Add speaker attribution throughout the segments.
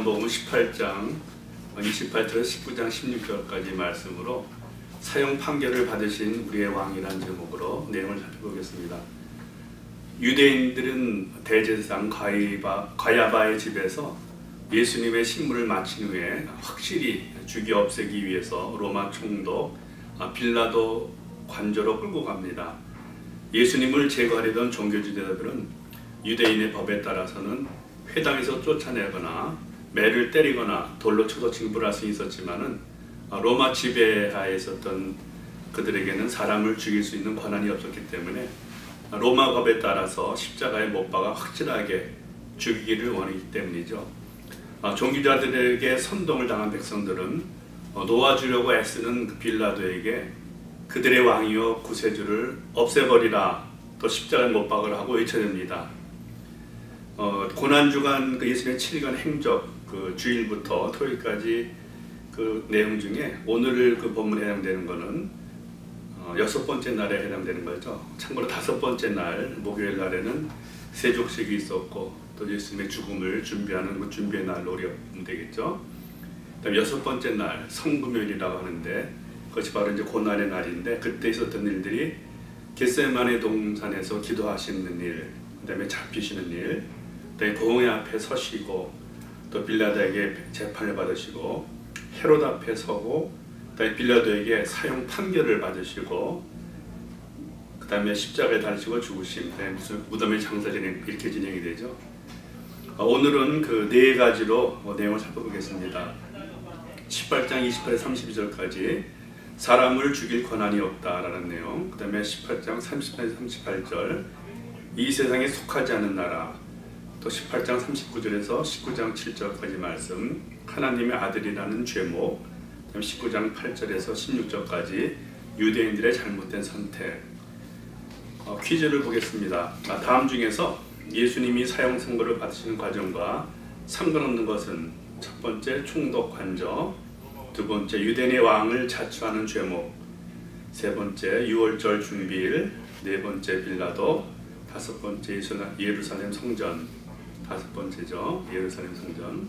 Speaker 1: 요한복음 18장 28절에서 19장 16절까지 말씀으로 사형 판결을 받으신 우리의 왕이라는 제목으로 내용을 살펴보겠습니다. 유대인들은 대제사장 가야바의 집에서 예수님의 신문을 마친 후에 확실히 죽여 없애기 위해서 로마 총독 빌라도 관저로 끌고 갑니다. 예수님을 제거하려던 종교지도자들은 유대인의 법에 따라서는 회당에서 쫓아내거나 매를 때리거나 돌로 쳐서 징벌할 수 있었지만은 로마 지배하에 있었던 그들에게는 사람을 죽일 수 있는 권한이 없었기 때문에 로마 법에 따라서 십자가에 못 박아 확실하게 죽이기를 원했기 때문이죠. 종교자들에게 선동을 당한 백성들은 놓아주려고 애쓰는 그 빌라도에게 그들의 왕이여 구세주를 없애버리라, 또 십자가에 못 박으라 하고 외쳐냅니다. 고난주간 그 예수님의 7일간 행적 그 주일부터 토요일까지 그 내용 중에 오늘 그 본문에 해당되는 것은 6번째 날에 해당되는 거죠. 참고로 5번째 날 목요일 날에는 세족식이 있었고 또 예수님의 죽음을 준비하는 그 준비의 날로 우리가 보면 되겠죠. 그다음 6번째 날 성금요일이라고 하는데 그것이 바로 이제 고난의 날인데 그때 있었던 일들이 겟세마네 동산에서 기도하시는 일, 그다음에 잡히시는 일, 그다음에 공회 앞에 서시고 또 빌라도에게 재판을 받으시고 헤롯 앞에 서고 그다음에 빌라도에게 사형 판결을 받으시고 그다음에 십자가에 달리시고 죽으심, 그다음에 무슨 무덤의 장사 이렇게 진행이 되죠. 오늘은 그 네 가지로 내용을 살펴보겠습니다. 18장 28에 32절까지 사람을 죽일 권한이 없다라는 내용, 그 다음에 18장 38에서 38절 이 세상에 속하지 않는 나라, 또 18장 39절에서 19장 7절까지 말씀 하나님의 아들이라는 죄목, 그 다음에 19장 8절에서 16절까지 유대인들의 잘못된 선택. 퀴즈를 보겠습니다. 다음 중에서 예수님이 사형 선고를 받으시는 과정과 상관없는 것은 첫 번째 총독 관저, 두 번째 유대인의 왕을 자처하는 죄목, 세 번째 유월절 준비일, 네 번째 빌라도, 다섯 번째 예루살렘 성전, 다섯 번째죠. 예루살렘 성전.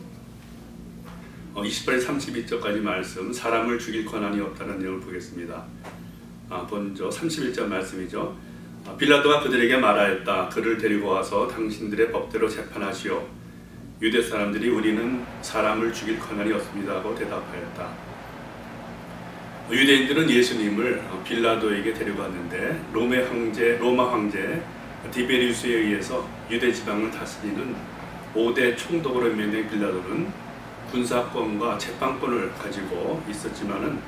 Speaker 1: 28에 32절까지 말씀 사람을 죽일 권한이 없다는 내용을 보겠습니다. 먼저 31절 말씀이죠. 빌라도가 그들에게 말하였다. 그를 데리고 와서 당신들의 법대로 재판하시오. 유대 사람들이 우리는 사람을 죽일 권한이 없습니다 하고 대답하였다. 유대인들은 예수님을 빌라도에게 데려갔는데 로마 황제 디베리우스에 의해서 유대 지방을 다스리는 5대 총독으로 임명된 빌라도는 군사권과 재판권을 가지고 있었지만은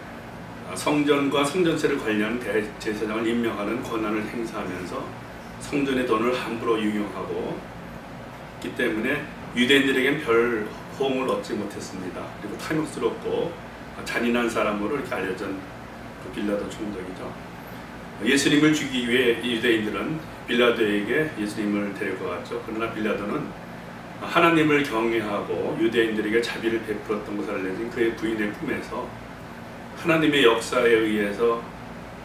Speaker 1: 성전과 성전세를 관리하는 대제사장을 임명하는 권한을 행사하면서 성전의 돈을 함부로 유용하고 있기 때문에 유대인들에겐 별 호응을 얻지 못했습니다. 그리고 탐욕스럽고 잔인한 사람으로 이렇게 알려진 그 빌라도 총독이죠. 예수님을 죽이기 위해 유대인들은 빌라도에게 예수님을 데려갔죠. 그러나 빌라도는 하나님을 경외하고 유대인들에게 자비를 베풀었던 것을 알려진 그의 부인의 꿈에서 하나님의 역사에 의해서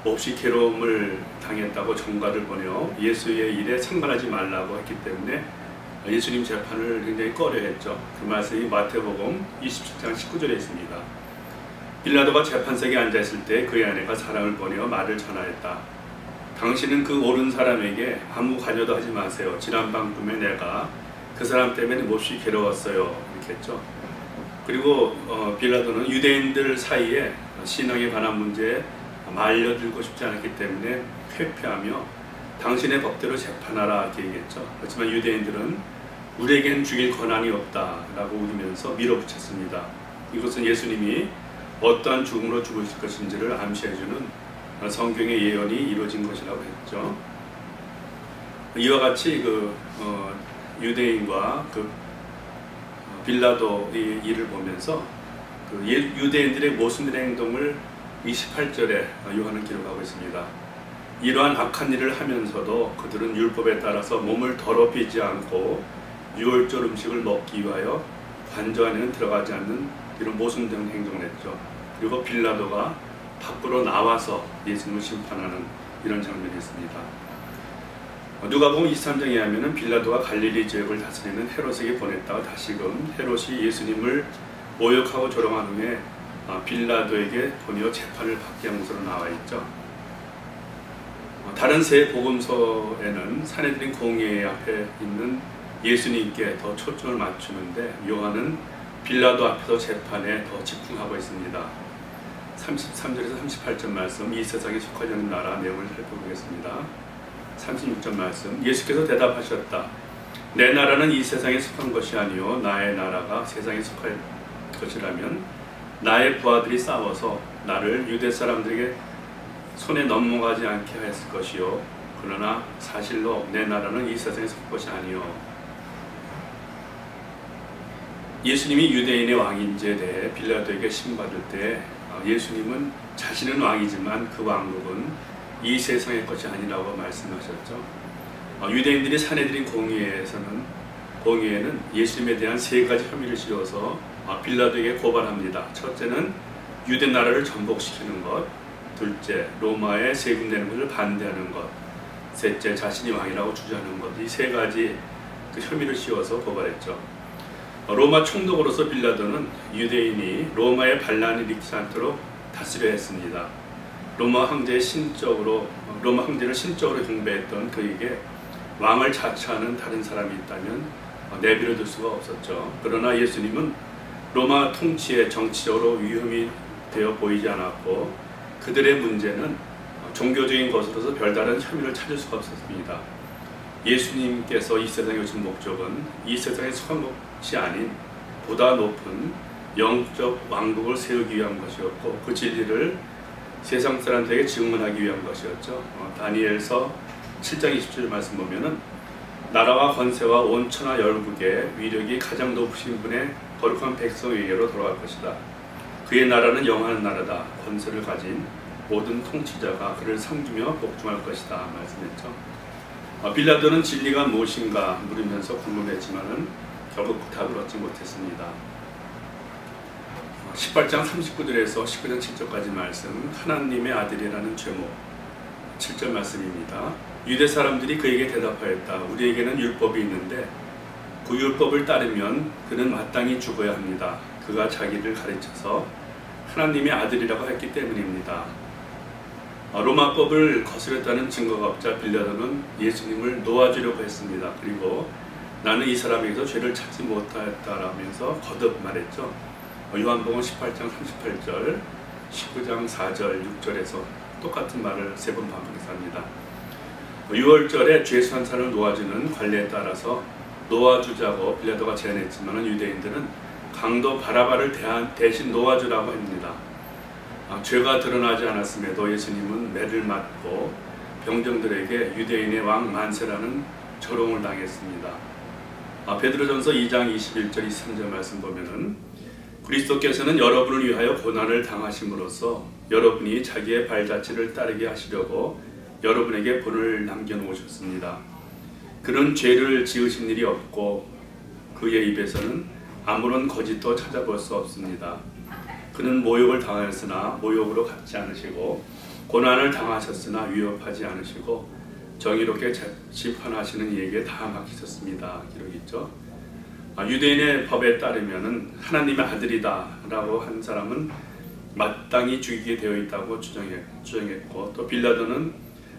Speaker 1: 몹시 괴로움을 당했다고 전가를 보내어 예수의 일에 상관하지 말라고 했기 때문에 예수님 재판을 굉장히 꺼려했죠. 그 말씀이 마태복음 27장 19절에 있습니다. 빌라도가 재판석에 앉아있을 때 그의 아내가 사람을 보내어 말을 전하였다. 당신은 그 옳은 사람에게 아무 관여도 하지 마세요. 지난밤 꿈에 내가 그 사람 때문에 몹시 괴로웠어요. 이렇게 했죠. 그리고 빌라도는 유대인들 사이에 신앙에 관한 문제에 말려들고 싶지 않았기 때문에 회피하며 당신의 법대로 재판하라 이렇게 얘기했죠. 그렇지만 유대인들은 우리에겐 죽일 권한이 없다라고 우기면서 밀어붙였습니다. 이것은 예수님이 어떠한 죽음으로 죽으실 것인지를 암시해주는 성경의 예언이 이루어진 것이라고 했죠. 이와 같이 유대인과 빌라도의 일을 보면서 유대인들의 모순된 행동을 28절에 요한은 기록하고 있습니다. 이러한 악한 일을 하면서도 그들은 율법에 따라서 몸을 더럽히지 않고 유월절 음식을 먹기 위하여 관저 안에는 들어가지 않는 이런 모순된 행동을 했죠. 그리고 빌라도가 밖으로 나와서 예수님을 심판하는 이런 장면이 있습니다. 누가복음 23장에 하면은 빌라도가 갈릴리 지역을 다스리는 헤롯에게 보냈다가 다시금 헤롯이 예수님을 모욕하고 조롱한 후에 빌라도에게 보내어 재판을 받게 한 것으로 나와 있죠. 다른 세 복음서에는 산헤드린 공회 앞에 있는 예수님께 더 초점을 맞추는데 요한은 빌라도 앞에서 재판에 더 집중하고 있습니다. 33절에서 38절 말씀, 이 세상에 속하지 않는 나라 내용을 살펴보겠습니다. 36절 말씀, 예수께서 대답하셨다. 내 나라는 이 세상에 속한 것이 아니요 나의 나라가 세상에 속할 것이라면 나의 부하들이 싸워서 나를 유대 사람들에게 손에 넘어가지 않게 하였을 것이요 그러나 사실로 내 나라는 이 세상에 속한 것이 아니요. 예수님이 유대인의 왕인지에 대해 빌라도에게 신받을 때 예수님은 자신은 왕이지만 그 왕국은 이 세상의 것이 아니라고 말씀하셨죠. 유대인들이 산헤드린 공의회에는 예수님에 대한 세 가지 혐의를 씌워서 빌라도에게 고발합니다. 첫째는 유대 나라를 전복시키는 것, 둘째 로마에 세금 내는 것을 반대하는 것, 셋째 자신이 왕이라고 주장하는 것. 이 세 가지 그 혐의를 씌워서 고발했죠. 로마 총독으로서 빌라도는 유대인이 로마의 반란을 일으키지 않도록 다스려 했습니다. 로마 황제를 신적으로 경배했던 그에게 왕을 자처하는 다른 사람이 있다면 내버려 둘 수가 없었죠. 그러나 예수님은 로마 통치에 정치적으로 위험이 되어 보이지 않았고 그들의 문제는 종교적인 것으로서 별다른 혐의를 찾을 수가 없었습니다. 예수님께서 이 세상에 오신 목적은 이 세상에 속한 것이 아닌 보다 높은 영적 왕국을 세우기 위한 것이었고 그 진리를 세상 사람들에게 증언하기 위한 것이었죠. 다니엘서 7장 20절 말씀 보면은 나라와 권세와 온 천하 열국의 위력이 가장 높으신 분의 거룩한 백성에게로 돌아갈 것이다. 그의 나라는 영원한 나라다. 권세를 가진 모든 통치자가 그를 섬기며 복종할 것이다 말씀했죠. 빌라도는 진리가 무엇인가 물으면서 궁금했지만은 결국 답을 얻지 못했습니다. 18장 39절에서 19장 7절까지 말씀, 하나님의 아들이라는 제목 7절 말씀입니다. 유대 사람들이 그에게 대답하였다. 우리에게는 율법이 있는데 그 율법을 따르면 그는 마땅히 죽어야 합니다. 그가 자기를 가르쳐서 하나님의 아들이라고 했기 때문입니다. 로마법을 거스렸다는 증거가 없자 빌라도는 예수님을 놓아주려고 했습니다. 그리고 나는 이 사람에게서 죄를 찾지 못하였다라면서 거듭 말했죠. 요한복음 18장 38절, 19장 4절, 6절에서 똑같은 말을 세 번 반복해서 합니다. 6월절에 죄수한 사람을 놓아주는 관례에 따라서 놓아주자고 빌라도가 제안했지만 유대인들은 강도 바라바를 대신 놓아주라고 합니다. 죄가 드러나지 않았음에도 예수님은 매를 맞고 병정들에게 유대인의 왕 만세라는 조롱을 당했습니다. 베드로전서 2장 21절 23절 말씀 보면은 그리스도께서는 여러분을 위하여 고난을 당하심으로써 여러분이 자기의 발자취를 따르게 하시려고 여러분에게 본을 남겨놓으셨습니다. 그는 죄를 지으신 일이 없고 그의 입에서는 아무런 거짓도 찾아볼 수 없습니다. 그는 모욕을 당하였으나 모욕으로 갚지 않으시고 고난을 당하셨으나 위협하지 않으시고 정의롭게 심판하시는 이에게 다 맡기셨습니다. 기록이 있죠. 유대인의 법에 따르면 하나님의 아들이다 라고 한 사람은 마땅히 죽이게 되어 있다고 주장했고 또 빌라도는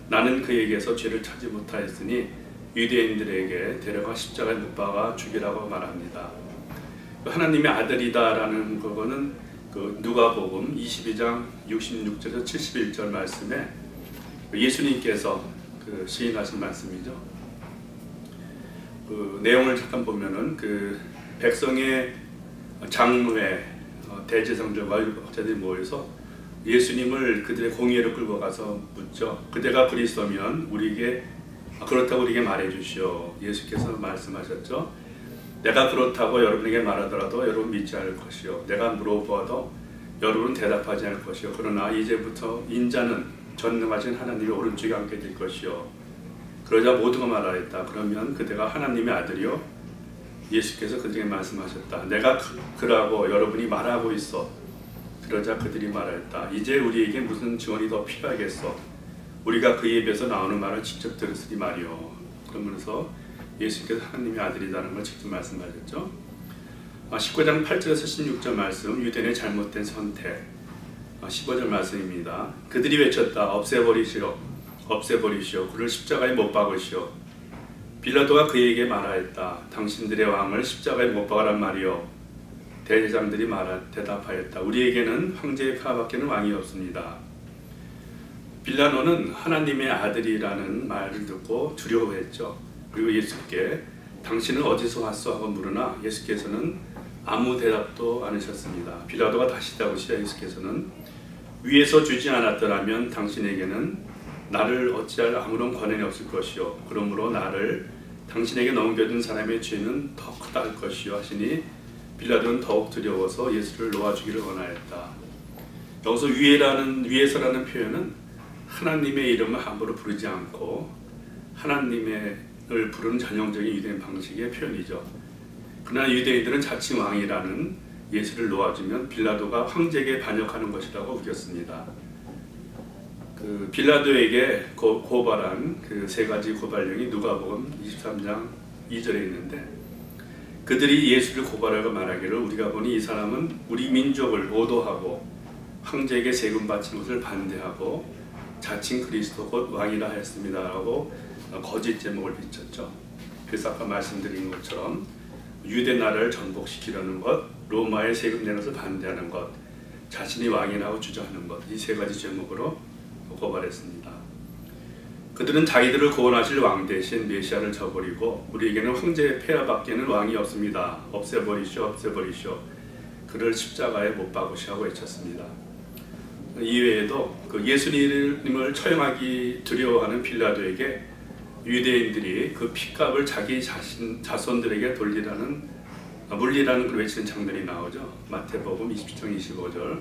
Speaker 1: 나는 그에게서 죄를 찾지 못하였으니 유대인들에게 데려가 십자가에 못 박아 죽이라고 말합니다. 하나님의 아들이다 라는 그거는 그 누가복음 22장 66절에서 71절 말씀에 예수님께서 그 시인하신 말씀이죠. 그 내용을 잠깐 보면은 그 백성의 장로회 대제사장들과 율법학자들이 모여서 예수님을 그들의 공회로 끌고 가서 묻죠. 그대가 그리스도면 우리에게 그렇다고 우리에게 말해 주시오. 예수께서 말씀하셨죠. 내가 그렇다고 여러분에게 말하더라도 여러분 믿지 않을 것이요. 내가 물어보아도 여러분은 대답하지 않을 것이요. 그러나 이제부터 인자는 전능하신 하나님의 오른쪽에 앉게 될 것이요. 그러자 모두가 말하였다. 그러면 그대가 하나님의 아들이요. 예수께서 그들에게 말씀하셨다. 내가 그라고 여러분이 말하고 있어. 그러자 그들이 말하였다. 이제 우리에게 무슨 증언이 더 필요하겠어. 우리가 그의 입에서 나오는 말을 직접 들었으니 말이요. 그러면서 예수께서 하나님의 아들이라는 걸 직접 말씀하셨죠. 19장 8절에서 16절 말씀, 유대인의 잘못된 선택. 15절 말씀입니다. 그들이 외쳤다. 없애버리시오. 없애버리시오. 그를 십자가에 못 박으시오. 빌라도가 그에게 말하였다. 당신들의 왕을 십자가에 못 박으란 말이요. 대제장들이 대답하였다. 우리에게는 황제의 폐하밖에는 왕이 없습니다. 빌라도는 하나님의 아들이라는 말을 듣고 두려워했죠. 그리고 예수께 당신은 어디서 왔어? 하고 물으나 예수께서는 아무 대답도 않으셨습니다. 빌라도가 다시 다우시자 예수께서는 위에서 주지 않았더라면 당신에게는 나를 어찌할 아무런 권한이 없을 것이요. 그러므로 나를 당신에게 넘겨준 사람의 죄는 더 크다 할 것이요 하시니 빌라도는 더욱 두려워서 예수를 놓아주기를 원하였다. 여기서 위에서라는 표현은 하나님의 이름을 함부로 부르지 않고 하나님을 부르는 전형적인 유대인 방식의 표현이죠. 그러나 유대인들은 자칭 왕이라는 예수를 놓아주면 빌라도가 황제에게 반역하는 것이라고 우겼습니다. 빌라도에게 고발한 그 세 가지 고발령이 누가복음 23장 2절에 있는데, 그들이 예수를 고발하고 말하기를 우리가 보니 이 사람은 우리 민족을 오도하고 황제에게 세금 바치는 것을 반대하고 자칭 그리스도 곧 왕이라 하였습니다 라고 거짓 제목을 비쳤죠. 그래서 아까 말씀드린 것처럼 유대 나라를 전복시키려는 것, 로마의 세금 내는 것을 반대하는 것, 자신이 왕이라고 주장하는 것, 이 세 가지 제목으로 고발했습니다. 그들은 자기들을 구원하실 왕 대신 메시아를 저버리고 우리에게는 황제의 폐하밖에는 왕이 없습니다. 없애버리시오. 없애버리시오. 그를 십자가에 못 박으시라고 외쳤습니다. 이외에도 그 예수님을 처형하기 두려워하는 빌라도에게 유대인들이 그 핏값을 자기 자손들에게 물리라는 걸 외치는 장면이 나오죠. 마태복음 20장 25절.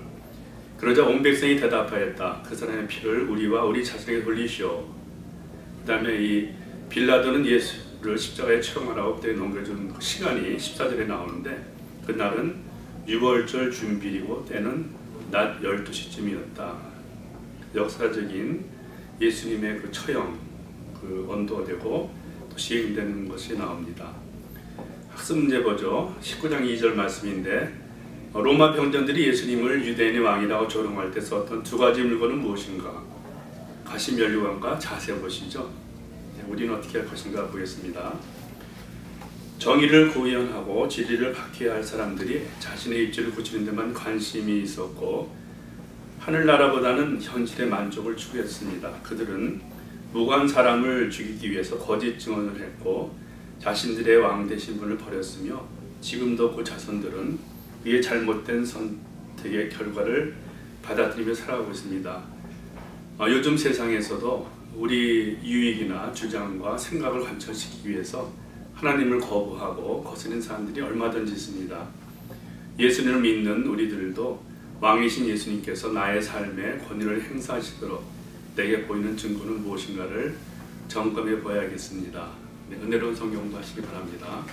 Speaker 1: 그러자 온 백성이 대답하였다. 그 사람의 피를 우리와 우리 자손에게 돌리시오. 그 다음에 이 빌라도는 예수를 십자가에 처형하라고 그때 넘겨준 시간이 14절에 나오는데, 그날은 6월절 준비이고 때는 낮 12시쯤이었다. 역사적인 예수님의 그 처형, 그 언도가 되고 또 시행되는 것이 나옵니다. 학습 문제 보죠. 19장 2절 말씀인데, 로마 병전들이 예수님을 유대인의 왕이라고 조롱할 때 썼던 두 가지 물건은 무엇인가? 가시면류관과 자세 보시죠. 우리는 어떻게 할 것인가 보겠습니다. 정의를 구현하고 진리를 박해할 사람들이 자신의 입지를 굳히는 데만 관심이 있었고 하늘나라보다는 현실의 만족을 추구했습니다. 그들은 무고한 사람을 죽이기 위해서 거짓 증언을 했고 자신들의 왕대 신분을 버렸으며 지금도 그 자손들은 그의 잘못된 선택의 결과를 받아들이며 살아가고 있습니다. 요즘 세상에서도 우리 유익이나 주장과 생각을 관철시키기 위해서 하나님을 거부하고 거스르는 사람들이 얼마든지 있습니다. 예수님을 믿는 우리들도 왕이신 예수님께서 나의 삶에 권위를 행사하시도록 내게 보이는 증거는 무엇인가를 점검해 보아야겠습니다. 은혜로운 성경도 하시기 바랍니다.